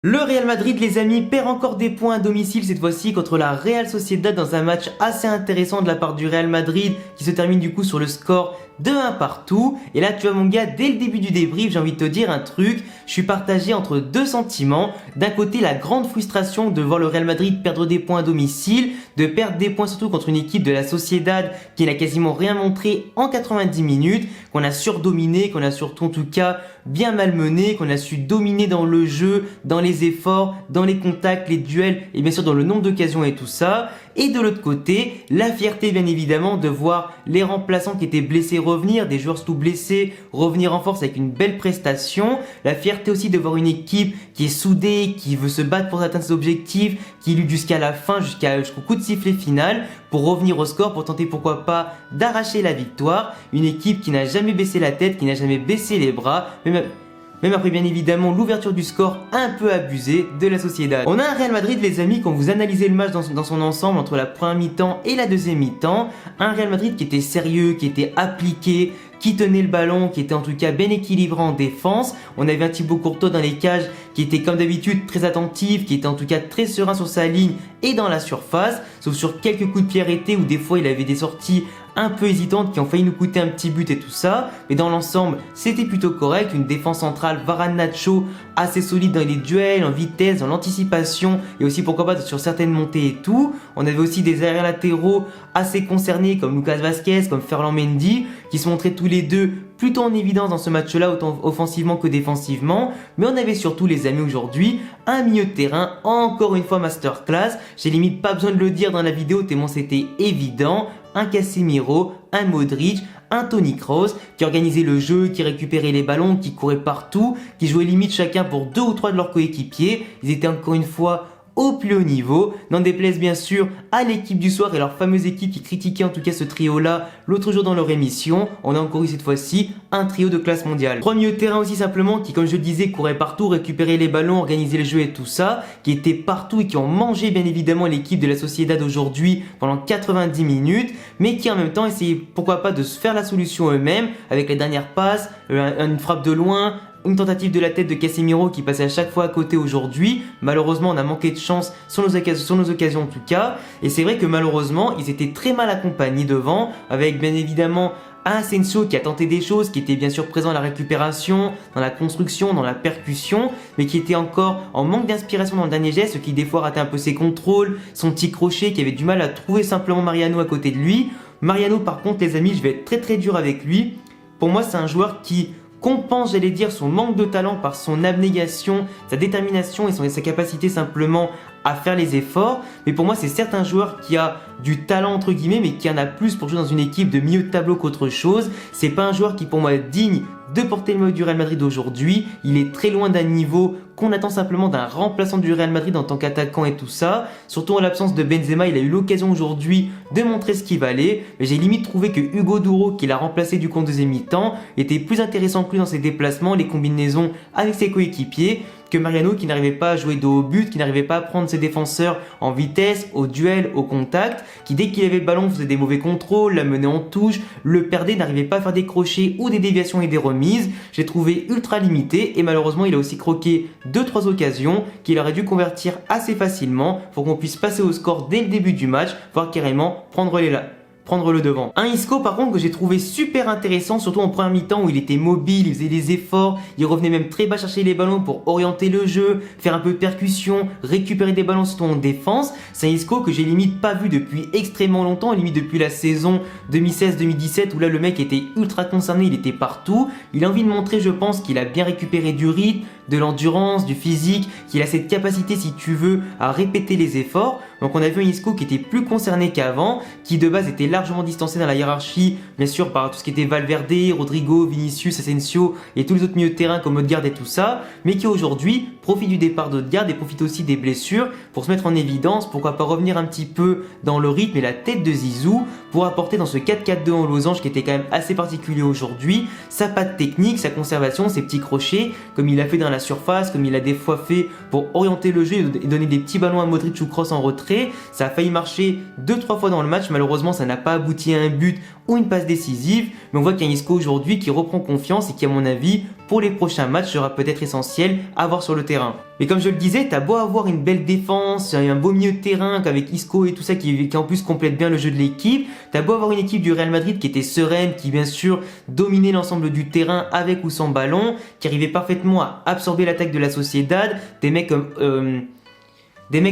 Le Real Madrid, les amis, perd encore des points à domicile cette fois-ci contre la Real Sociedad dans un match assez intéressant de la part du Real Madrid qui se termine du coup sur le score de 1 partout. Et là, tu vois mon gars, dès le début du débrief, j'ai envie de te dire un truc. Je suis partagé entre deux sentiments. D'un côté, la grande frustration de voir le Real Madrid perdre des points à domicile, de perdre des points surtout contre une équipe de la Sociedad qui n'a quasiment rien montré en 90 minutes, qu'on a surdominé, qu'on a surtout en tout cas bien malmené, qu'on a su dominer dans le jeu, dans les efforts, dans les contacts, les duels et bien sûr dans le nombre d'occasions et tout ça. Et de l'autre côté, la fierté bien évidemment de voir les remplaçants qui étaient blessés revenir, des joueurs surtout blessés revenir en force avec une belle prestation. La fierté aussi de voir une équipe qui est soudée, qui veut se battre pour atteindre ses objectifs, qui lutte jusqu'à la fin, jusqu'au coup de sifflet final pour revenir au score, pour tenter pourquoi pas d'arracher la victoire. Une équipe qui n'a jamais baissé la tête, qui n'a jamais baissé les bras, même après bien évidemment l'ouverture du score un peu abusée de la Sociedad. On a un Real Madrid les amis, quand vous analysez le match dans son ensemble entre la première mi-temps et la deuxième mi-temps, un Real Madrid qui était sérieux, qui était appliqué, qui tenait le ballon, qui était en tout cas bien équilibré en défense. On avait un Thibaut Courtois dans les cages qui était comme d'habitude très attentif, qui était en tout cas très serein sur sa ligne et dans la surface, sauf sur quelques coups de pied arrêtés où des fois il avait des sorties un peu hésitantes qui ont failli nous coûter un petit but et tout ça. Mais dans l'ensemble, c'était plutôt correct. Une défense centrale Varane-Nacho assez solide dans les duels, en vitesse, dans l'anticipation et aussi pourquoi pas sur certaines montées et tout. On avait aussi des arrières latéraux assez concernés comme Lucas Vazquez, comme Ferland Mendy qui se montraient tous les deux plutôt en évidence dans ce match-là, autant offensivement que défensivement. Mais on avait surtout les amis aujourd'hui un milieu de terrain, encore une fois masterclass. J'ai limite pas besoin de le dire dans la vidéo tellement c'était évident. Un Casemiro, un Modric, un Toni Kroos qui organisait le jeu, qui récupérait les ballons, qui courait partout, qui jouait limite chacun pour 2 ou 3 de leurs coéquipiers. Ils étaient encore une fois au plus haut niveau, n'en déplaise bien sûr à l'équipe du soir et leur fameuse équipe qui critiquait en tout cas ce trio-là l'autre jour dans leur émission. On a encore eu cette fois-ci un trio de classe mondiale. 3 milieux de terrain aussi simplement qui, comme je le disais, couraient partout, récupéraient les ballons, organisaient le jeu et tout ça, qui étaient partout et qui ont mangé bien évidemment l'équipe de la Sociedad aujourd'hui pendant 90 minutes, mais qui en même temps essayaient pourquoi pas de se faire la solution eux-mêmes avec les dernières passes, une frappe de loin, une tentative de la tête de Casemiro qui passait à chaque fois à côté aujourd'hui. Malheureusement, on a manqué de chance sur nos occasions en tout cas. Et c'est vrai que malheureusement, ils étaient très mal accompagnés devant, avec bien évidemment un Asensio qui a tenté des choses, qui était bien sûr présent à la récupération, dans la construction, dans la percussion, mais qui était encore en manque d'inspiration dans le dernier geste, qui des fois ratait un peu ses contrôles, son petit crochet, qui avait du mal à trouver simplement Mariano à côté de lui. Mariano par contre les amis, je vais être très dur avec lui. Pour moi c'est un joueur qui compense, j'allais dire, son manque de talent par son abnégation, sa détermination et sa capacité simplement à faire les efforts. Mais pour moi, c'est certes un joueur qui a du talent entre guillemets, mais qui en a plus pour jouer dans une équipe de milieu de tableau qu'autre chose. C'est pas un joueur qui pour moi est digne de porter le maillot du Real Madrid aujourd'hui. Il est très loin d'un niveau qu'on attend simplement d'un remplaçant du Real Madrid en tant qu'attaquant et tout ça. Surtout en l'absence de Benzema, il a eu l'occasion aujourd'hui de montrer ce qu'il valait. Mais j'ai limite trouvé que Hugo Duro, qui l'a remplacé du coup en deuxième mi-temps, était plus intéressant que lui dans ses déplacements, les combinaisons avec ses coéquipiers, que Mariano qui n'arrivait pas à jouer de haut but, qui n'arrivait pas à prendre ses défenseurs en vitesse, au duel, au contact, qui dès qu'il avait le ballon faisait des mauvais contrôles, la menait en touche, le perdait, n'arrivait pas à faire des crochets ou des déviations et des remises. J'ai trouvé ultra limité et malheureusement il a aussi croqué 2-3 occasions qu'il aurait dû convertir assez facilement pour qu'on puisse passer au score dès le début du match, voire carrément prendre le devant. Un Isco par contre que j'ai trouvé super intéressant, surtout en première mi-temps où il était mobile, il faisait des efforts, il revenait même très bas chercher les ballons pour orienter le jeu, faire un peu de percussion, récupérer des ballons surtout en défense. C'est un Isco que j'ai limite pas vu depuis extrêmement longtemps, limite depuis la saison 2016-2017 où là le mec était ultra concerné, il était partout. Il a envie de montrer je pense qu'il a bien récupéré du rythme, de l'endurance, du physique, qu'il a cette capacité si tu veux à répéter les efforts. Donc on a vu un Isco qui était plus concerné qu'avant, qui de base était largement distancé dans la hiérarchie, bien sûr par tout ce qui était Valverde, Rodrigo, Vinicius, Asensio et tous les autres milieux de terrain comme Odegaard et tout ça, mais qui aujourd'hui profite du départ d'Odegaard et profite aussi des blessures pour se mettre en évidence, pourquoi pas revenir un petit peu dans le rythme et la tête de Zizou pour apporter dans ce 4-4-2 en losange qui était quand même assez particulier aujourd'hui, sa patte technique, sa conservation, ses petits crochets, comme il a fait dans la surface, comme il a des fois fait pour orienter le jeu et donner des petits ballons à Modric ou Kroos en retrait. Ça a failli marcher 2-3 fois dans le match, malheureusement ça n'a pas abouti à un but ou une passe décisive, mais on voit qu'il y a Isco aujourd'hui qui reprend confiance et qui à mon avis pour les prochains matchs sera peut-être essentiel à voir sur le terrain. Mais comme je le disais, t'as beau avoir une belle défense, un beau milieu de terrain avec Isco et tout ça qui en plus complète bien le jeu de l'équipe, t'as beau avoir une équipe du Real Madrid qui était sereine, qui bien sûr dominait l'ensemble du terrain avec ou sans ballon, qui arrivait parfaitement à absorber l'attaque de la Sociedad, des mecs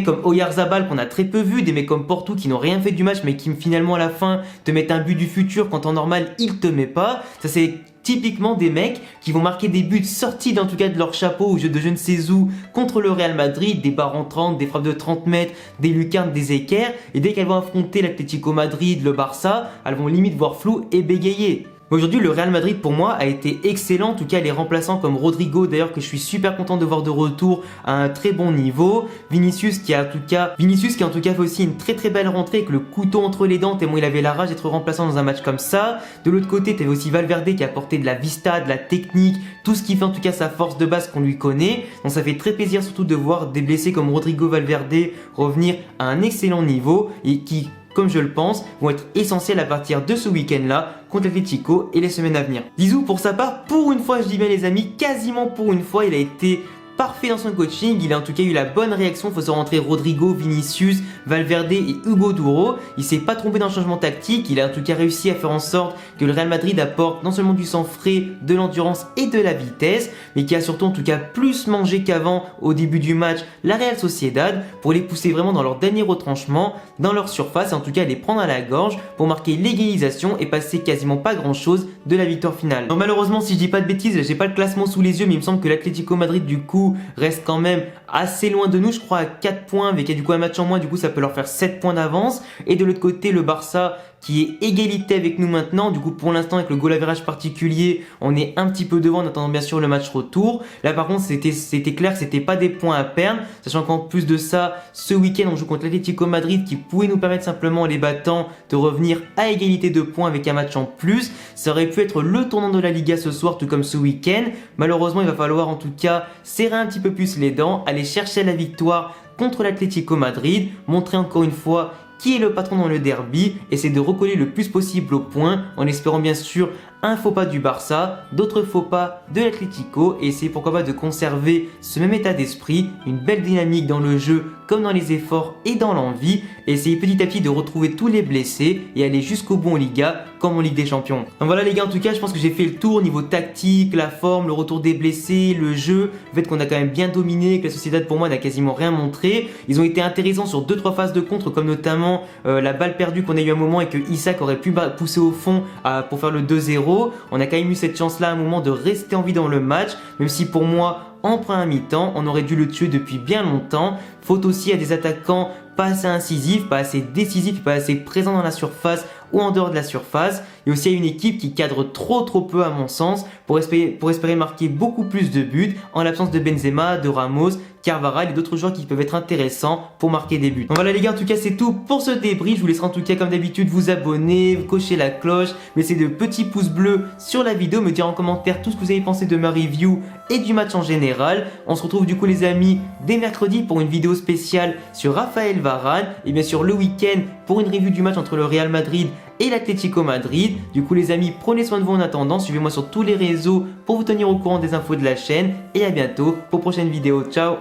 comme Oyarzabal qu'on a très peu vu, des mecs comme Porto qui n'ont rien fait du match mais qui finalement à la fin te mettent un but du futur quand en normal ils te mettent pas. Ça c'est typiquement des mecs qui vont marquer des buts sortis en tout cas de leur chapeau au jeu de je ne sais où contre le Real Madrid, des barres en 30, des frappes de 30 mètres, des lucarnes, des équerres, et dès qu'elles vont affronter l'Atlético Madrid, le Barça, elles vont limite voir flou et bégayer. Aujourd'hui, le Real Madrid pour moi a été excellent, en tout cas les remplaçants comme Rodrigo d'ailleurs que je suis super content de voir de retour à un très bon niveau, Vinicius qui en tout cas fait aussi une très très belle rentrée avec le couteau entre les dents tellement il avait la rage d'être remplaçant dans un match comme ça. De l'autre côté, tu avais aussi Valverde qui a apporté de la vista, de la technique, tout ce qui fait en tout cas sa force de base qu'on lui connaît. Donc ça fait très plaisir surtout de voir des blessés comme Rodrigo, Valverde revenir à un excellent niveau et qui, comme je le pense, vont être essentiels à partir de ce week-end-là contre l'Atlético et les semaines à venir. Zizou, pour sa part, pour une fois, je dis bien les amis, quasiment pour une fois, il a été parfait dans son coaching, il a en tout cas eu la bonne réaction faisant rentrer Rodrigo, Vinicius, Valverde et Hugo Duro. Il s'est pas trompé dans le changement tactique, il a en tout cas réussi à faire en sorte que le Real Madrid apporte non seulement du sang frais, de l'endurance et de la vitesse, mais qui a surtout en tout cas plus mangé qu'avant au début du match la Real Sociedad pour les pousser vraiment dans leur dernier retranchement, dans leur surface et en tout cas les prendre à la gorge pour marquer l'égalisation et passer quasiment pas grand chose de la victoire finale. Donc malheureusement si je dis pas de bêtises, j'ai pas le classement sous les yeux mais il me semble que l'Atlético Madrid du coup reste quand même assez loin de nous, je crois à 4 points avec du coup un match en moins, du coup ça peut leur faire 7 points d'avance. Et de l'autre côté le Barça qui est égalité avec nous maintenant, du coup pour l'instant avec le goal average particulier on est un petit peu devant en attendant bien sûr le match retour. Là par contre c'était clair que c'était pas des points à perdre, sachant qu'en plus de ça ce week-end on joue contre l'Atlético Madrid qui pouvait nous permettre simplement les battants de revenir à égalité de points avec un match en plus. Ça aurait pu être le tournant de la Liga ce soir tout comme ce week-end. Malheureusement il va falloir en tout cas serrer un petit peu plus les dents, aller chercher la victoire contre l'Atlético Madrid, montrer encore une fois qui est le patron dans le derby, essayer de recoller le plus possible au point en espérant bien sûr un faux pas du Barça, d'autres faux pas de l'Atlético et essayer pourquoi pas de conserver ce même état d'esprit, une belle dynamique dans le jeu comme dans les efforts et dans l'envie et essayer petit à petit de retrouver tous les blessés et aller jusqu'au bout en Liga comme en Ligue des Champions. Donc voilà les gars, en tout cas je pense que j'ai fait le tour niveau tactique, la forme, le retour des blessés, le jeu, le fait qu'on a quand même bien dominé, que la Sociedad pour moi n'a quasiment rien montré. Ils ont été intéressants sur 2-3 phases de contre comme notamment la balle perdue qu'on a eu un moment et que Isaac aurait pu pousser au fond pour faire le 2-0. On a quand même eu cette chance là à un moment de rester en vie dans le match, même si pour moi en première mi-temps on aurait dû le tuer depuis bien longtemps. Faute aussi à des attaquants pas assez incisifs, pas assez décisifs, pas assez présents dans la surface ou en dehors de la surface, et aussi à une équipe qui cadre trop peu à mon sens pour espérer marquer beaucoup plus de buts en l'absence de Benzema, de Ramos, Carvajal et d'autres joueurs qui peuvent être intéressants pour marquer des buts. Donc voilà les gars, en tout cas c'est tout pour ce débrief. Je vous laisserai en tout cas comme d'habitude vous abonner, cocher la cloche, laisser de petits pouces bleus sur la vidéo, me dire en commentaire tout ce que vous avez pensé de ma review et du match en général. On se retrouve du coup les amis dès mercredi pour une vidéo spéciale sur Raphaël Varane et bien sûr le week-end pour une review du match entre le Real Madrid et l'Atlético Madrid. Du coup les amis, prenez soin de vous en attendant, suivez-moi sur tous les réseaux pour vous tenir au courant des infos de la chaîne et à bientôt pour prochaine vidéo. Ciao.